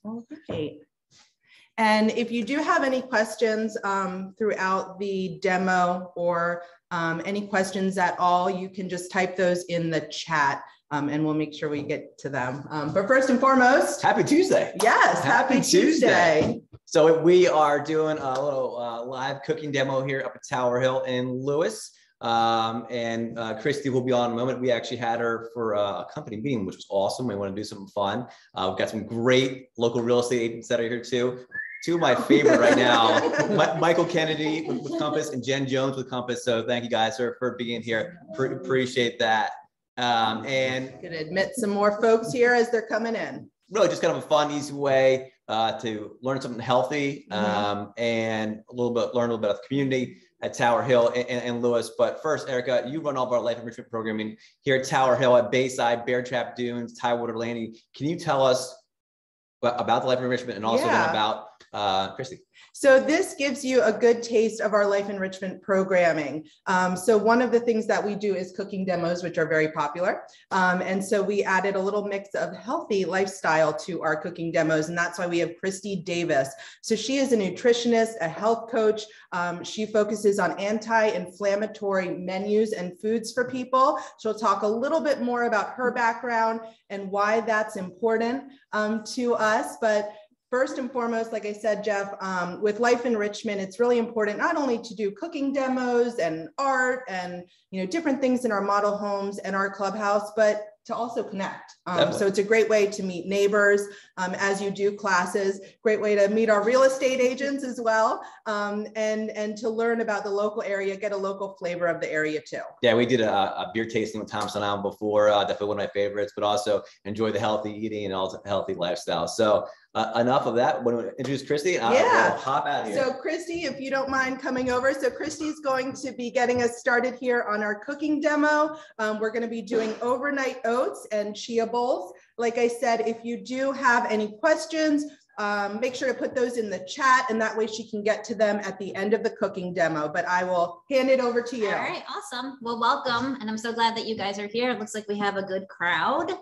All right. And if you do have any questions throughout the demo or any questions at all, you can just type those in the chat and we'll make sure we get to them. But first and foremost, happy Tuesday. Yes, happy Tuesday. So we are doing a little live cooking demo here up at Tower Hill in Lewes. And Christi will be on in a moment. We actually had her for a company meeting, which was awesome. We want to do something fun. We've got some great local real estate agents that are here too. Two of my favorite right now, Michael Kennedy with Compass and Jen Jones with Compass. So thank you guys for being here. Appreciate that. And could admit some more folks here as they're coming in. Really just kind of a fun, easy way to learn something healthy and learn a little bit about the community at Tower Hill and Lewes. But first, Erica, you run all of our life enrichment programming here at Tower Hill at Bayside, Bear Trap Dunes, Tidewater Landing. Can you tell us about the life enrichment and also then about Christi? So this gives you a good taste of our life enrichment programming. So one of the things that we do is cooking demos, which are very popular. And so we added a little mix of healthy lifestyle to our cooking demos. And that's why we have Christi Davis. So she is a nutritionist, a health coach. She focuses on anti-inflammatory menus and foods for people. She'll talk a little bit more about her background and why that's important to us. But first and foremost, like I said, Jeff, with life enrichment, it's really important not only to do cooking demos and art and different things in our model homes and our clubhouse, but to also connect. So it's a great way to meet neighbors as you do classes, great way to meet our real estate agents as well, and to learn about the local area, get a local flavor of the area too. Yeah, we did a beer tasting with Thompson Island before, definitely one of my favorites, but also enjoy the healthy eating and also healthy lifestyle. So enough of that. When we introduce Christi, I'll hop out here. So Christi, if you don't mind coming over. So Christi is going to be getting us started here on our cooking demo. We're going to be doing overnight oats and chia bowls. Like I said, if you do have any questions, make sure to put those in the chat, and that way she can get to them at the end of the cooking demo. But I will hand it over to you. All right, awesome. Well, welcome. And I'm so glad that you guys are here. It looks like we have a good crowd.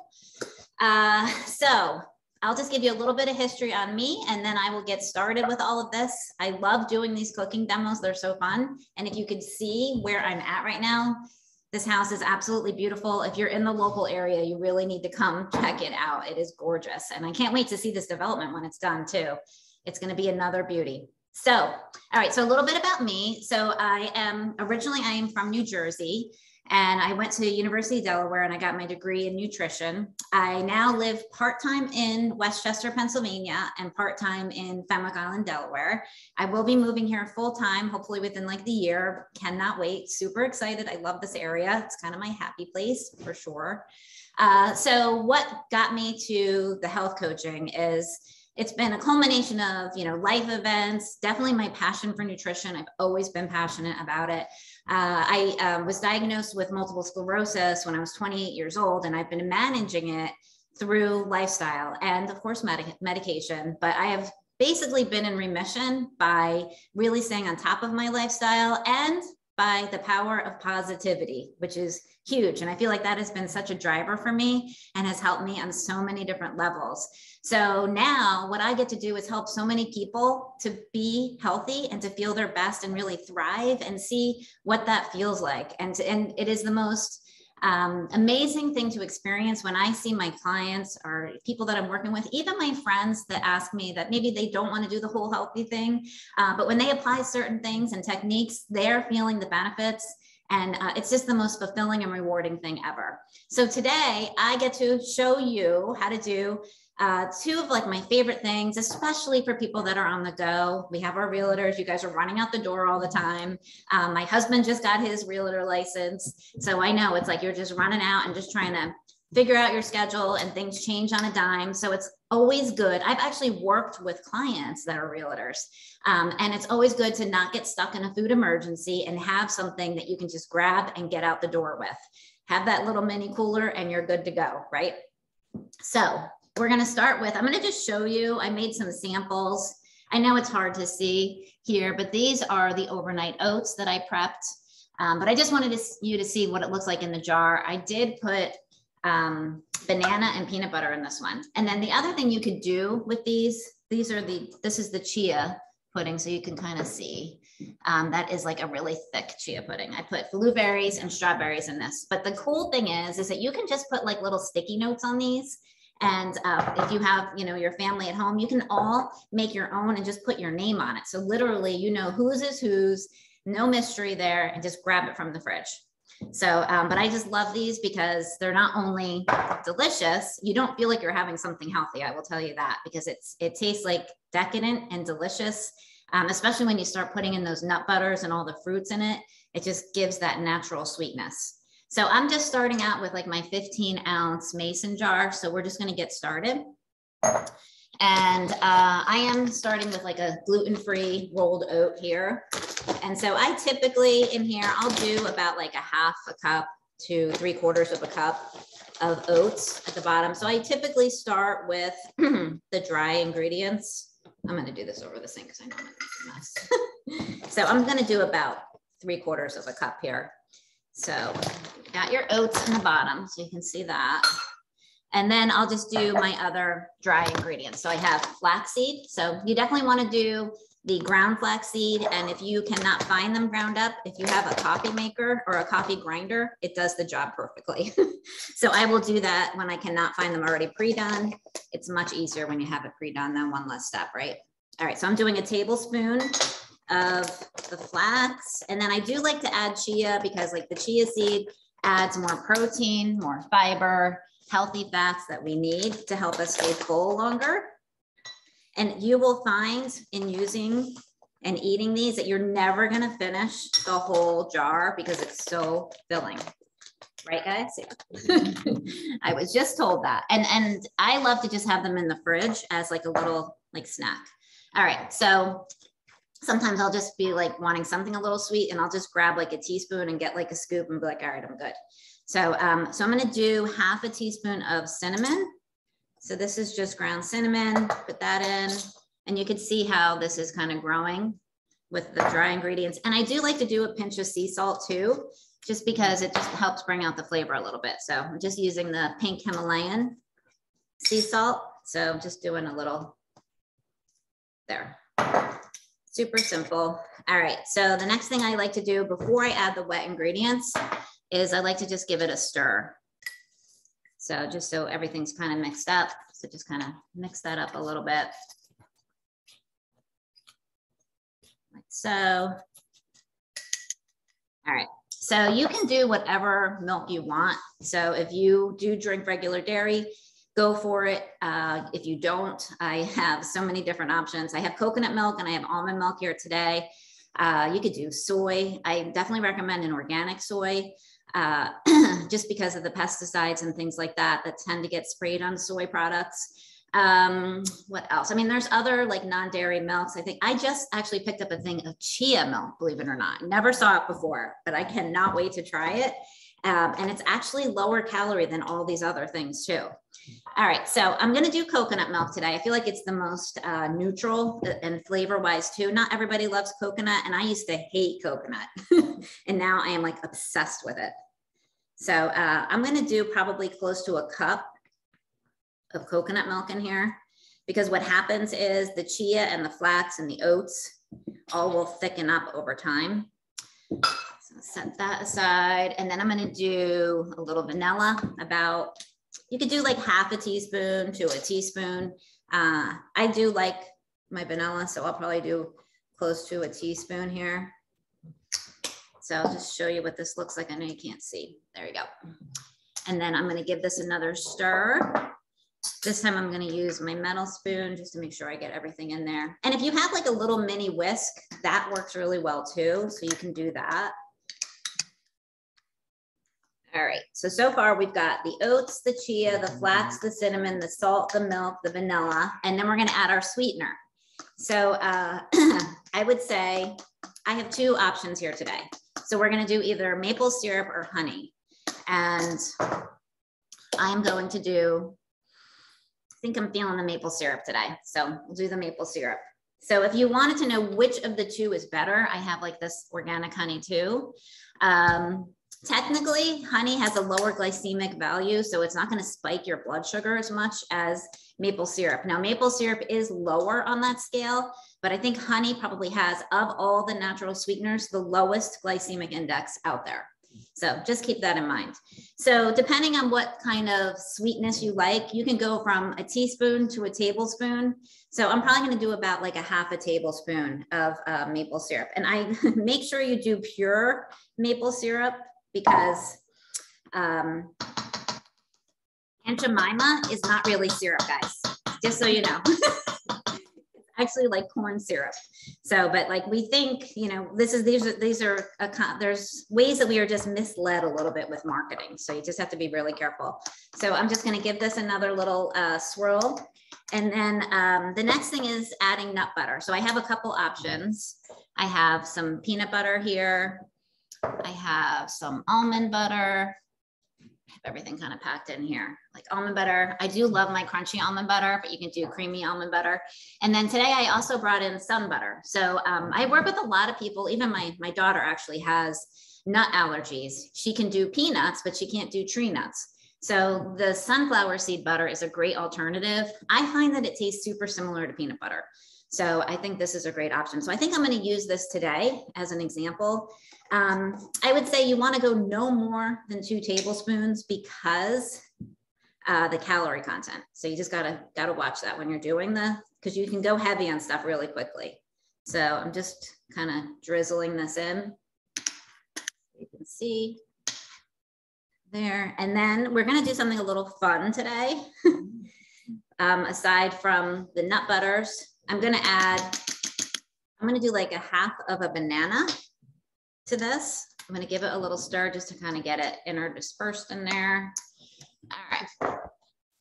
So I'll just give you a little bit of history on me, and then I will get started with all of this. I love doing these cooking demos. They're so fun. And if you could see where I'm at right now, this house is absolutely beautiful. If you're in the local area, you really need to come check it out. It is gorgeous. And I can't wait to see this development when it's done too. It's going to be another beauty. So, all right. So a little bit about me. So I am from New Jersey, and I went to University of Delaware and I got my degree in nutrition. I now live part-time in Westchester, Pennsylvania, and part-time in Fenwick Island, Delaware. I will be moving here full-time, hopefully within like the year. Cannot wait. Super excited. I love this area. It's kind of my happy place for sure. So what got me to the health coaching is it's been a culmination of, life events, definitely my passion for nutrition. I've always been passionate about it. I was diagnosed with multiple sclerosis when I was 28 years old, and I've been managing it through lifestyle and of course medication, but I have basically been in remission by really staying on top of my lifestyle and by the power of positivity, which is huge. And I feel like that has been such a driver for me and has helped me on so many different levels. So now what I get to do is help so many people to be healthy and to feel their best and really thrive and see what that feels like. And it is the most amazing thing to experience when I see my clients or people that I'm working with, even my friends that ask me that maybe they don't want to do the whole healthy thing, but when they apply certain things and techniques, they're feeling the benefits. And it's just the most fulfilling and rewarding thing ever. So today I get to show you how to do two of like my favorite things, especially for people that are on the go. We have our realtors. You guys are running out the door all the time. My husband just got his realtor license. So I know it's like you're just running out and just trying to figure out your schedule, and things change on a dime. So it's always good. I've actually worked with clients that are realtors. And it's always good to not get stuck in a food emergency and have something that you can just grab and get out the door with. Have that little mini cooler and you're good to go, right? So we're going to start with, I'm going to just show you, I made some samples. I know it's hard to see here, but these are the overnight oats that I prepped. But I just wanted you to see what it looks like in the jar. I did put banana and peanut butter in this one. And then the other thing you could do with this is the chia pudding. So you can kind of see that is like a really thick chia pudding. I put blueberries and strawberries in this. But the cool thing is that you can just put like little sticky notes on these. And if you have, your family at home, you can all make your own and just put your name on it. So literally, whose is whose, no mystery there, and just grab it from the fridge. So, but I just love these because they're not only delicious, you don't feel like you're having something healthy. I will tell you that, because it tastes like decadent and delicious, especially when you start putting in those nut butters and all the fruits in it. It just gives that natural sweetness. So I'm just starting out with like my 15-ounce mason jar. So we're just going to get started. And I am starting with like a gluten-free rolled oat here. And so I typically in here, I'll do about like a half a cup to 3/4 of a cup of oats at the bottom. So I typically start with the dry ingredients. I'm going to do this over the sink because I know I'm going to make a mess. So I'm going to do about 3/4 of a cup here. So got your oats in the bottom, so you can see that. And then I'll just do my other dry ingredients. So I have flaxseed. So you definitely want to do the ground flaxseed. And if you cannot find them ground up, if you have a coffee maker or a coffee grinder, it does the job perfectly. So I will do that when I cannot find them already pre-done. It's much easier when you have it pre-done than one less step, right? All right, so I'm doing a tablespoon of the flax. And then I do like to add chia because like the chia seed adds more protein, more fiber, healthy fats that we need to help us stay full longer. And you will find in using and eating these that you're never going to finish the whole jar because it's so filling. Right, guys? Yeah. I was just told that. And I love to just have them in the fridge as like a little like snack. All right. So sometimes I'll just be like wanting something a little sweet and I'll just grab like a teaspoon and get like a scoop and be like, all right, I'm good. So, so I'm going to do half a teaspoon of cinnamon. So this is just ground cinnamon, put that in, and you can see how this is kind of growing with the dry ingredients. And I do like to do a pinch of sea salt too, just because it just helps bring out the flavor a little bit. So I'm just using the pink Himalayan sea salt. So I'm just doing a little there. Super simple. All right. So the next thing I like to do before I add the wet ingredients is I like to just give it a stir. So just so everything's kind of mixed up. So just kind of mix that up a little bit. Like so. All right. So you can do whatever milk you want. So if you do drink regular dairy, go for it. If you don't, I have so many different options. I have coconut milk and I have almond milk here today. You could do soy. I definitely recommend an organic soy. Just because of the pesticides and things like that tend to get sprayed on soy products. What else? I mean, there's other like non-dairy milks. I think I just actually picked up a thing of chia milk, believe it or not. Never saw it before, but I cannot wait to try it. And it's actually lower calorie than all these other things too. All right, so I'm gonna do coconut milk today. I feel like it's the most neutral and flavor wise too. Not everybody loves coconut and I used to hate coconut and now I am like obsessed with it. So I'm gonna do probably close to a cup of coconut milk in here because what happens is the chia and the flax and the oats all will thicken up over time. So set that aside. And then I'm gonna do a little vanilla, about, you could do like half a teaspoon to a teaspoon. I do like my vanilla, so I'll probably do close to a teaspoon here. So I'll just show you what this looks like. I know you can't see. There you go. And then I'm going to give this another stir. This time I'm going to use my metal spoon just to make sure I get everything in there. And if you have like a little mini whisk, that works really well too. So you can do that. All right. So far we've got the oats, the chia, the flax, the cinnamon, the salt, the milk, the vanilla, and then we're going to add our sweetener. So I would say I have two options here today. So we're going to do either maple syrup or honey. And I'm going to do, I think I'm feeling the maple syrup today. So we'll do the maple syrup. So if you wanted to know which of the two is better, I have like this organic honey too. Technically, honey has a lower glycemic value, so it's not going to spike your blood sugar as much as maple syrup. Now, maple syrup is lower on that scale, but I think honey probably has, of all the natural sweeteners, the lowest glycemic index out there. So just keep that in mind. So depending on what kind of sweetness you like, you can go from a teaspoon to a tablespoon. So I'm probably going to do about like a half a tablespoon of maple syrup. And I make sure you do pure maple syrup, because Aunt Jemima is not really syrup, guys, just so you know. It's actually like corn syrup. So, but like we think, you know, there's ways that we are just misled a little bit with marketing. So you just have to be really careful. So I'm just going to give this another little swirl. And then the next thing is adding nut butter. So I have a couple options. I have some peanut butter here. I have some almond butter. I have everything kind of packed in here, like almond butter. I do love my crunchy almond butter, but you can do creamy almond butter. And then today I also brought in sun butter. So I work with a lot of people. Even my daughter actually has nut allergies. She can do peanuts, but she can't do tree nuts. So the sunflower seed butter is a great alternative. I find that it tastes super similar to peanut butter. So I think this is a great option. So I think I'm going to use this today as an example. I would say you want to go no more than 2 tablespoons because the calorie content. So you just gotta watch that when you're doing because you can go heavy on stuff really quickly. So I'm just kind of drizzling this in. You can see there. And then we're going to do something a little fun today. Aside from the nut butters, I'm going to do like a half of a banana to this. I'm going to give it a little stir just to kind of get it interdispersed in there. All right.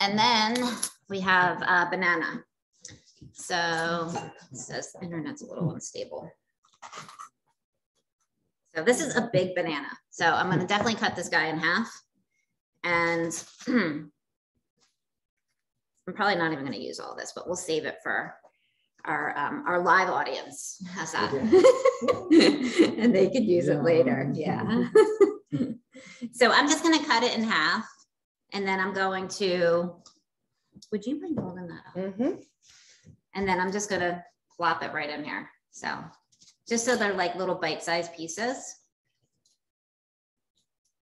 And then we have banana. So it says the internet's a little unstable. So this is a big banana. So I'm going to definitely cut this guy in half. And I'm probably not even going to use all this, but we'll save it for our live audience. How's that? And they could use it later. Yeah. So I'm just going to cut it in half, and then I'm going to, would you mind holding that up? Mm-hmm. And then I'm just going to plop it right in here. So just so they're like little bite-sized pieces.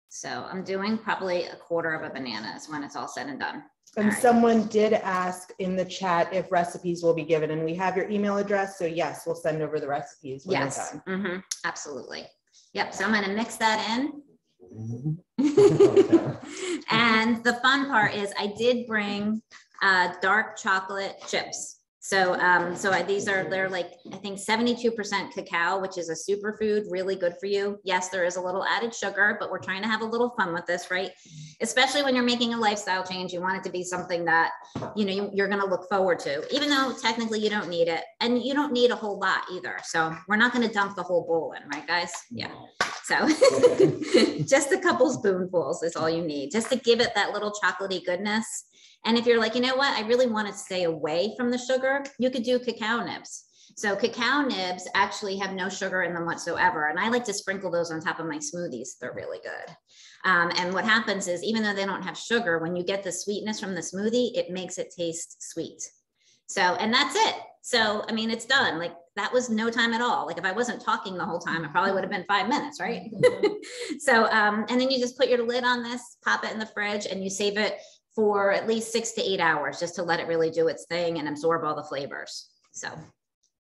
So I'm doing probably a quarter of a banana is when it's all said and done. And someone did ask in the chat if recipes will be given, and we have your email address. So yes, we'll send over the recipes. Yes, absolutely. Yep. So I'm going to mix that in. And the fun part is I did bring dark chocolate chips. So, they're like, I think 72% cacao, which is a superfood, really good for you. Yes, there is a little added sugar, but we're trying to have a little fun with this, right? Especially when you're making a lifestyle change, you want it to be something that, you know, you're going to look forward to, even though technically you don't need it, and you don't need a whole lot either. So we're not going to dump the whole bowl in, right, guys? Yeah. So just a couple spoonfuls is all you need, just to give it that little chocolatey goodness. And if you're like, you know what, I really want to stay away from the sugar, you could do cacao nibs. So cacao nibs actually have no sugar in them whatsoever. And I like to sprinkle those on top of my smoothies. They're really good. And what happens is, even though they don't have sugar, when you get the sweetness from the smoothie, it makes it taste sweet. So, and that's it. So, I mean, it's done. Like, that was no time at all. Like, if I wasn't talking the whole time, it probably would have been 5 minutes, right? So, and then you just put your lid on this, pop it in the fridge, and you save it for at least 6 to 8 hours, just to let it really do its thing and absorb all the flavors. So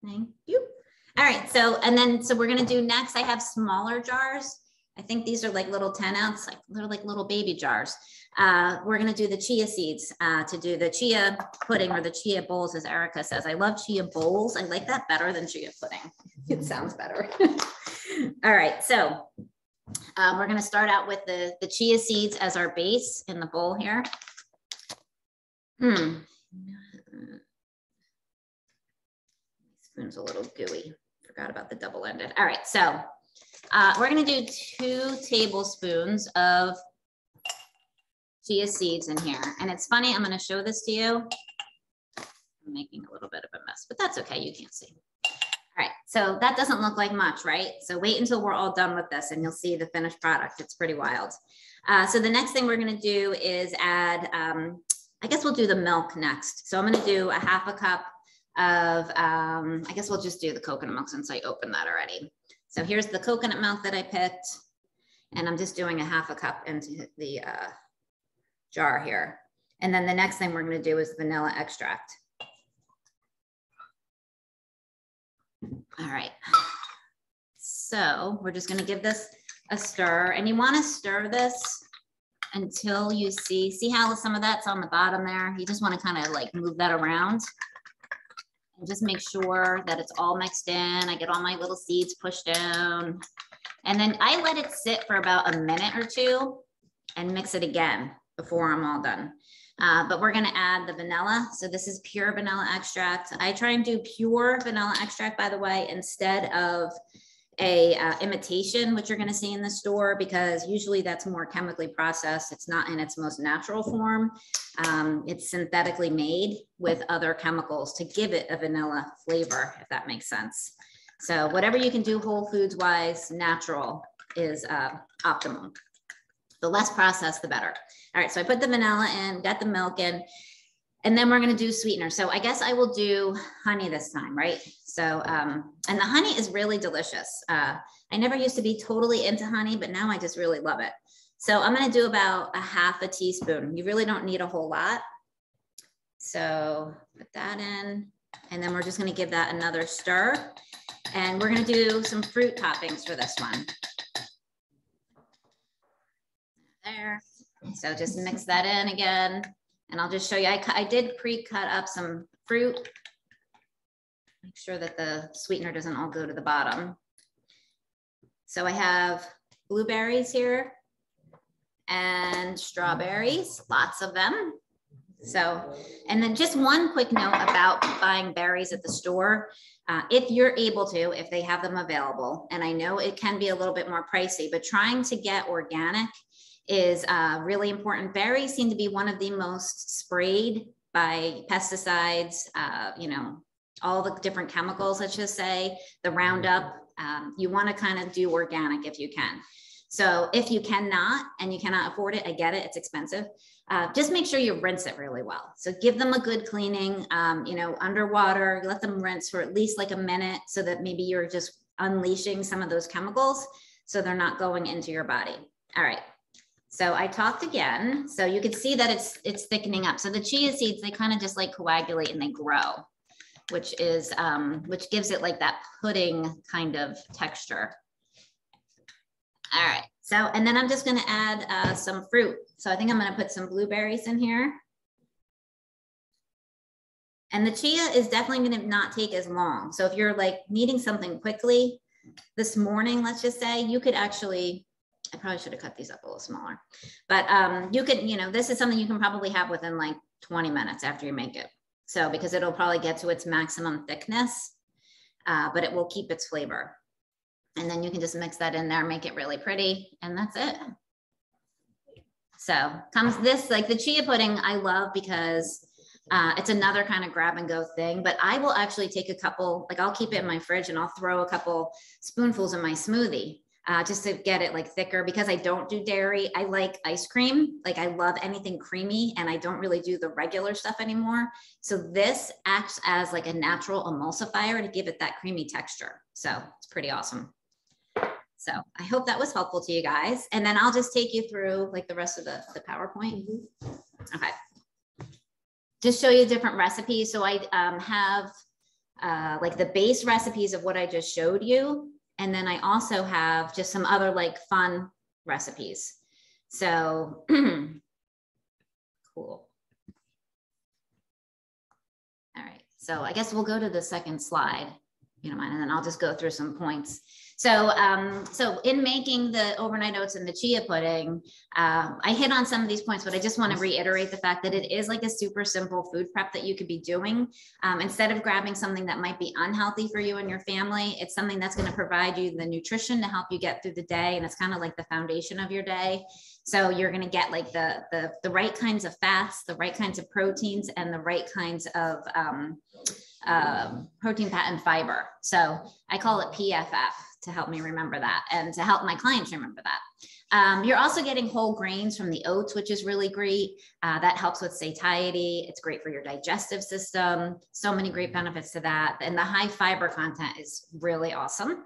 thank you. All right. So, and then, so we're going to do next, I have smaller jars. I think these are like little 10 ounce, like little baby jars. We're going to do the chia seeds to do the chia pudding, or the chia bowls, as Erica says. I love chia bowls. I like that better than chia pudding. It sounds better. All right. So we're going to start out with the chia seeds as our base in the bowl here. Spoon's a little gooey. Forgot about the double-ended. All right, so we're going to do 2 tablespoons of chia seeds in here. And it's funny, I'm going to show this to you. I'm making a little bit of a mess, but that's okay. You can't see. All right, so that doesn't look like much, right? So wait until we're all done with this and you'll see the finished product. It's pretty wild. So the next thing we're gonna do is add, I guess we'll do the milk next. So I'm gonna do a half a cup of, I guess we'll just do the coconut milk since I opened that already. So here's the coconut milk that I picked, and I'm just doing a half a cup into the jar here. And then the next thing we're gonna do is vanilla extract. All right, so we're just gonna give this a stir, and you wanna stir this until you see how some of that's on the bottom there. You just wanna kind of like move that around and just make sure that it's all mixed in. I get all my little seeds pushed down, and then I let it sit for about a minute or two and mix it again before I'm all done. But we're gonna add the vanilla. So this is pure vanilla extract. I try and do pure vanilla extract, by the way, instead of a imitation, which you're gonna see in the store, because usually that's more chemically processed. It's not in its most natural form. It's synthetically made with other chemicals to give it a vanilla flavor, if that makes sense. So whatever you can do whole foods wise, natural is optimum. The less processed, the better. All right, so I put the vanilla in, got the milk in, and then we're gonna do sweetener. So I guess I will do honey this time, right? So, and the honey is really delicious. I never used to be totally into honey, but now I just really love it. So I'm gonna do about a half a teaspoon. You really don't need a whole lot. So put that in, and then we're just gonna give that another stir. And we're gonna do some fruit toppings for this one. There. So just mix that in again. And I'll just show you, I did pre-cut up some fruit. Make sure that the sweetener doesn't all go to the bottom. So I have blueberries here and strawberries, lots of them. So, and then just one quick note about buying berries at the store. If you're able to, if they have them available, and I know it can be a little bit more pricey, but trying to get organic is really important. Berries seem to be one of the most sprayed by pesticides, you know, all the different chemicals, let's just say, the Roundup. You want to kind of do organic if you can. So if you cannot, and you cannot afford it, I get it, it's expensive. Just make sure you rinse it really well. So give them a good cleaning, you know, underwater, let them rinse for at least like a minute so that maybe you're just unleashing some of those chemicals so they're not going into your body. All right. So I talked again, so you can see that it's thickening up. So the chia seeds, they kind of just like coagulate and they grow, which is which gives it like that pudding kind of texture. All right, so and then I'm just going to add some fruit. So I think I'm going to put some blueberries in here. And the chia is definitely going to not take as long. So if you're like needing something quickly this morning, let's just say, you could actually, I probably should have cut these up a little smaller, but you could, you know, this is something you can probably have within like 20 minutes after you make it. So because it'll probably get to its maximum thickness, but it will keep its flavor. And then you can just mix that in there, make it really pretty, and that's it. So comes this, like the chia pudding I love because it's another kind of grab and go thing, but I will actually take a couple, like I'll keep it in my fridge and I'll throw a couple spoonfuls in my smoothie. Just to get it like thicker, because I don't do dairy. I like ice cream. Like I love anything creamy, and I don't really do the regular stuff anymore. So this acts as like a natural emulsifier to give it that creamy texture. So it's pretty awesome. So I hope that was helpful to you guys. And then I'll just take you through like the rest of the PowerPoint. Okay. Just show you different recipes. So I have like the base recipes of what I just showed you. And then I also have just some other like fun recipes. So cool. All right. So I guess we'll go to the second slide, you don't mind, and then I'll just go through some points. So in making the overnight oats and the chia pudding, I hit on some of these points, but I just want to reiterate the fact that it is like a super simple food prep that you could be doing. Instead of grabbing something that might be unhealthy for you and your family, it's something that's going to provide you the nutrition to help you get through the day. And it's kind of like the foundation of your day. So you're going to get like the right kinds of fats, the right kinds of proteins, and the right kinds of protein, fat, and fiber. So I call it PFF to help me remember that and to help my clients remember that. You're also getting whole grains from the oats, which is really great. That helps with satiety. It's great for your digestive system. So many great benefits to that. And the high fiber content is really awesome.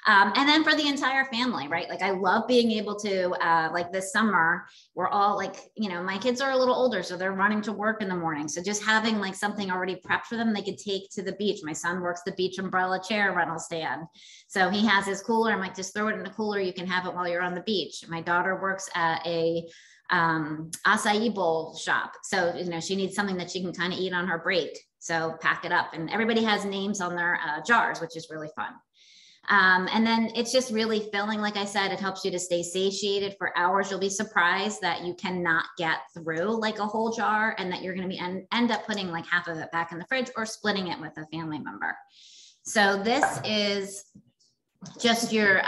And then for the entire family, right? Like I love being able to, like this summer, we're all like, you know, my kids are a little older, so they're running to work in the morning. So just having like something already prepped for them, they could take to the beach. My son works the beach umbrella chair rental stand. So he has his cooler. I'm like, just throw it in the cooler. You can have it while you're on the beach. My daughter works at a acai bowl shop. So, you know, she needs something that she can kind of eat on her break. So pack it up, and everybody has names on their jars, which is really fun. And then it's just really filling. Like I said, it helps you to stay satiated for hours. You'll be surprised that you cannot get through like a whole jar, and that you're going to be end up putting like half of it back in the fridge or splitting it with a family member. So this is just your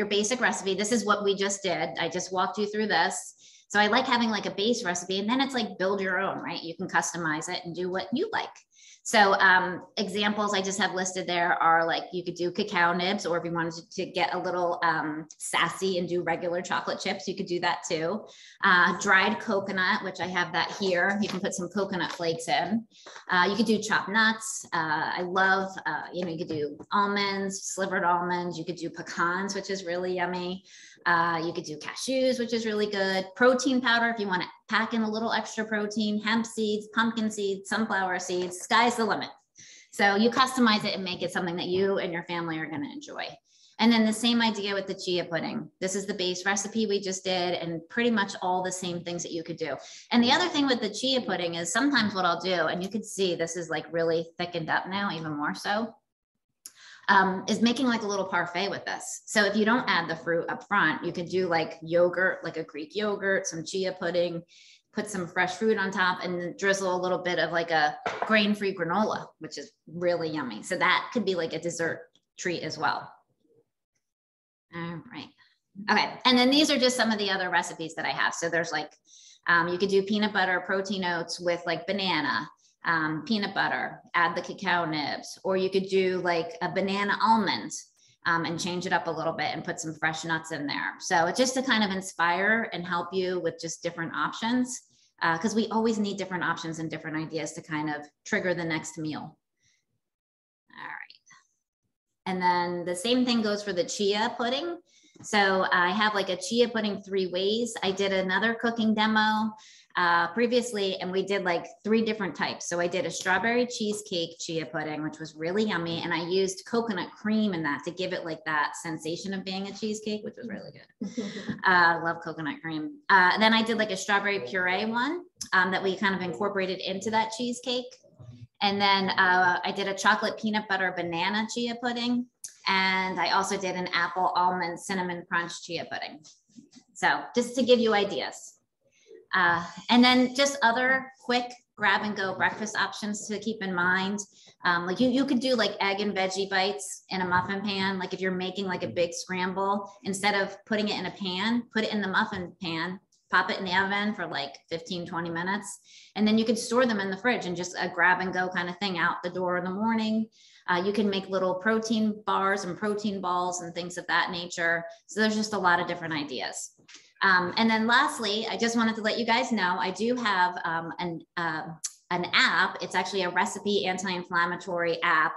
basic recipe. This is what we just did. I just walked you through this. So I like having like a base recipe, and then it's like build your own, right? You can customize it and do what you like. So examples I just have listed there are like, you could do cacao nibs, or if you wanted to get a little sassy and do regular chocolate chips, you could do that too. Dried coconut, which I have that here. You can put some coconut flakes in. You could do chopped nuts. I love, you know, you could do almonds, slivered almonds. You could do pecans, which is really yummy. You could do cashews, which is really good. Protein powder, if you want to pack in a little extra protein, hemp seeds, pumpkin seeds, sunflower seeds, sky's the limit. So you customize it and make it something that you and your family are going to enjoy. And then the same idea with the chia pudding. This is the base recipe we just did, and pretty much all the same things that you could do. And the other thing with the chia pudding is sometimes what I'll do, and you can see this is like really thickened up now, even more so, is making like a little parfait with this. So if you don't add the fruit up front, you could do like yogurt, like a Greek yogurt, some chia pudding, put some fresh fruit on top, and then drizzle a little bit of like a grain-free granola, which is really yummy. So that could be like a dessert treat as well. All right. Okay. And then these are just some of the other recipes that I have. So there's like, you could do peanut butter protein oats with like banana, peanut butter, add the cacao nibs, or you could do like a banana almond and change it up a little bit and put some fresh nuts in there. So it's just to kind of inspire and help you with just different options, because we always need different options and different ideas to kind of trigger the next meal. All right. And then the same thing goes for the chia pudding. So I have like a chia pudding 3 ways. I did another cooking demo previously, and we did like 3 different types. So I did a strawberry cheesecake chia pudding, which was really yummy. And I used coconut cream in that to give it like that sensation of being a cheesecake, which was really good. I love coconut cream. Then I did like a strawberry puree one that we kind of incorporated into that cheesecake. And then I did a chocolate peanut butter banana chia pudding. And I also did an apple almond cinnamon crunch chia pudding. So just to give you ideas. And then just other quick grab and go breakfast options to keep in mind. Like you could do like egg and veggie bites in a muffin pan. Like if you're making like a big scramble, instead of putting it in a pan, put it in the muffin pan, pop it in the oven for like 15, 20 minutes. And then you could store them in the fridge and just a grab and go kind of thing out the door in the morning. You can make little protein bars and protein balls and things of that nature. So there's just a lot of different ideas. And then lastly, I just wanted to let you guys know, I do have an app. It's actually a recipe anti-inflammatory app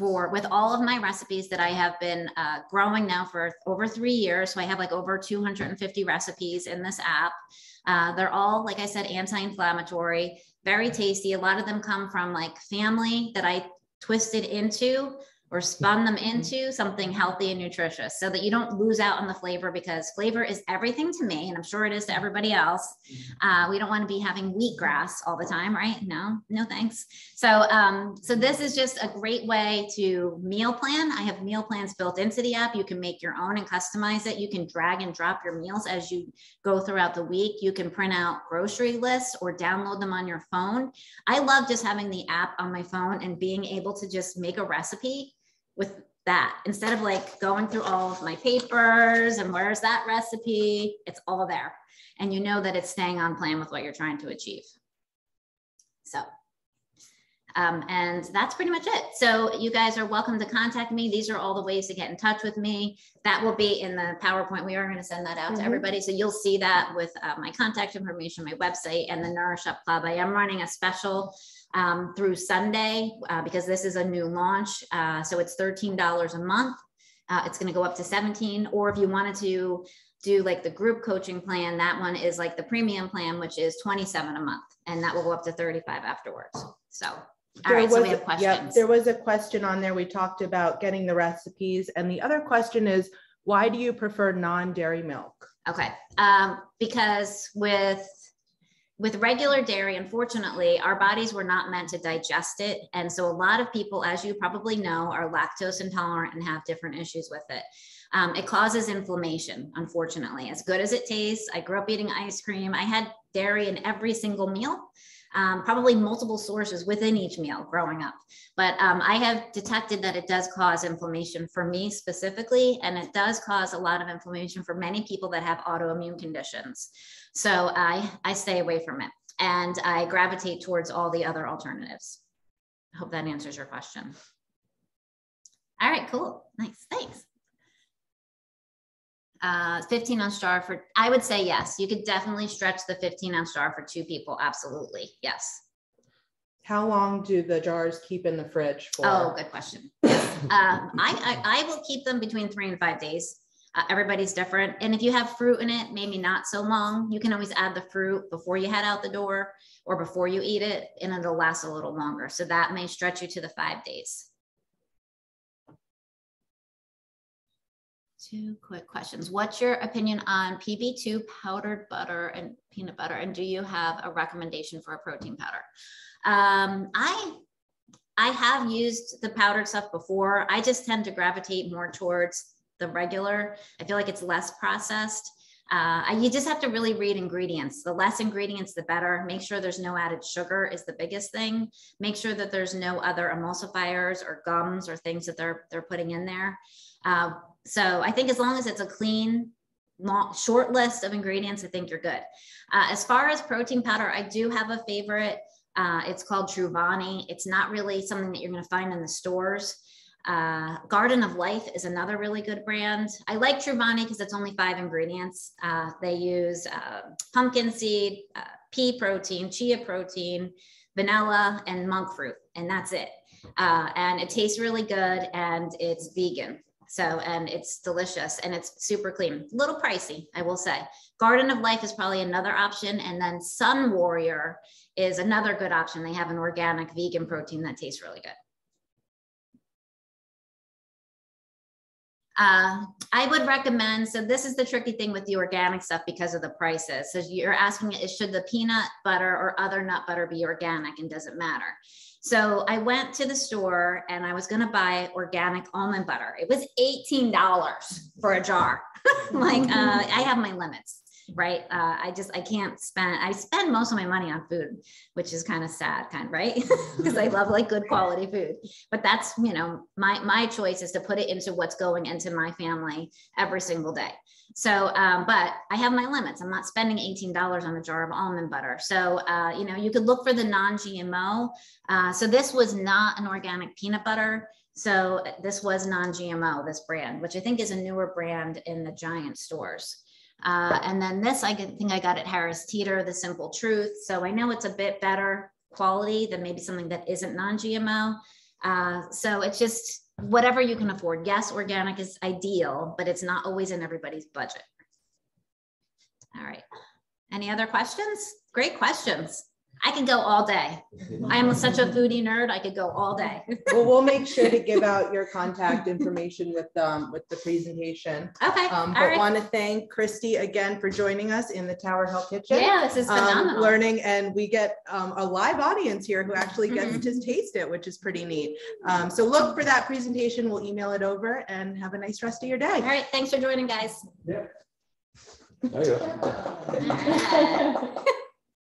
with all of my recipes that I have been growing now for over 3 years. So I have like over 250 recipes in this app. They're all, like I said, anti-inflammatory, very tasty. A lot of them come from like family that I twisted into or spun them into something healthy and nutritious so that you don't lose out on the flavor, because flavor is everything to me, and I'm sure it is to everybody else. We don't want to be having wheatgrass all the time, right? No thanks. So this is just a great way to meal plan. I have meal plans built into the app. You can make your own and customize it. You can drag and drop your meals as you go throughout the week. You can print out grocery lists or download them on your phone. I love just having the app on my phone and being able to just make a recipe with that, instead of like going through all of my papers and where's that recipe. It's all there, and you know that it's staying on plan with what you're trying to achieve. So and that's pretty much it. So you guys are welcome to contact me. These are all the ways to get in touch with me. That will be in the PowerPoint. We are going to send that out to everybody. So you'll see that with my contact information, my website, and the Nourish Up Club. I am running a special through Sunday because this is a new launch. So it's $13 a month. It's going to go up to $17. Or if you wanted to do like the group coaching plan, that one is like the premium plan, which is $27 a month. And that will go up to $35 afterwards. So, all right, so we have questions. Yeah, there was a question on there. We talked about getting the recipes. And the other question is, why do you prefer non-dairy milk? Okay, because with regular dairy, unfortunately, our bodies were not meant to digest it. And so a lot of people, as you probably know, are lactose intolerant and have different issues with it. It causes inflammation, unfortunately. As good as it tastes, I grew up eating ice cream. I had dairy in every single meal. Probably multiple sources within each meal growing up. But I have detected that it does cause inflammation for me specifically, and it does cause a lot of inflammation for many people that have autoimmune conditions. So I stay away from it, and I gravitate towards all the other alternatives. I hope that answers your question. All right, cool, nice, thanks. 15-ounce jar for, I would say yes. You could definitely stretch the 15-ounce jar for 2 people. Absolutely. Yes. How long do the jars keep in the fridge for? Oh, good question. I will keep them between 3 and 5 days. Everybody's different. And if you have fruit in it, maybe not so long. You can always add the fruit before you head out the door or before you eat it, and it'll last a little longer. So that may stretch you to the 5 days. 2 quick questions. What's your opinion on PB2 powdered butter and peanut butter? And do you have a recommendation for a protein powder? I have used the powdered stuff before. I just tend to gravitate more towards the regular. I feel like it's less processed. You just have to really read ingredients. The less ingredients, the better. Make sure there's no added sugar is the biggest thing. Make sure that there's no other emulsifiers or gums or things that they're putting in there. So I think as long as it's a clean, short list of ingredients, I think you're good. As far as protein powder, I do have a favorite. It's called Truvani. It's not really something that you're going to find in the stores. Garden of Life is another really good brand. I like Truvani because it's only 5 ingredients. They use pumpkin seed, pea protein, chia protein, vanilla, and monk fruit, and that's it. And it tastes really good, and it's vegan. So, and it's delicious, and it's super clean. A little pricey, I will say. Garden of Life is probably another option. And then Sun Warrior is another good option. They have an organic vegan protein that tastes really good. I would recommend, so this is the tricky thing with the organic stuff because of the prices. So you're asking, should the peanut butter or other nut butter be organic, and does it matter? So I went to the store and I was going to buy organic almond butter. It was $18 for a jar. Like, I have my limits, right? I can't spend, I spend most of my money on food, which is kind of sad, right? Because I love like good quality food, but that's, you know, my choice is to put it into what's going into my family every single day. So, but I have my limits. I'm not spending $18 on a jar of almond butter. So, you know, you could look for the non-GMO. So this was not an organic peanut butter. So this was non-GMO, this brand, which I think is a newer brand in the giant stores. And then this, I think I got at Harris Teeter, The Simple Truth. So I know it's a bit better quality than maybe something that isn't non-GMO. So it's just whatever you can afford. Yes, organic is ideal, but it's not always in everybody's budget. All right. Any other questions? Great questions. I could go all day. I am such a foodie nerd. I could go all day. Well, we'll make sure to give out your contact information with the presentation. Okay. But want to thank Christi again for joining us in the Tower Hill Kitchen. Yeah, this is phenomenal. Learning, and we get a live audience here who actually gets to taste it, which is pretty neat. So look for that presentation. We'll email it over, and have a nice rest of your day. All right. Thanks for joining, guys. Yeah. There you go.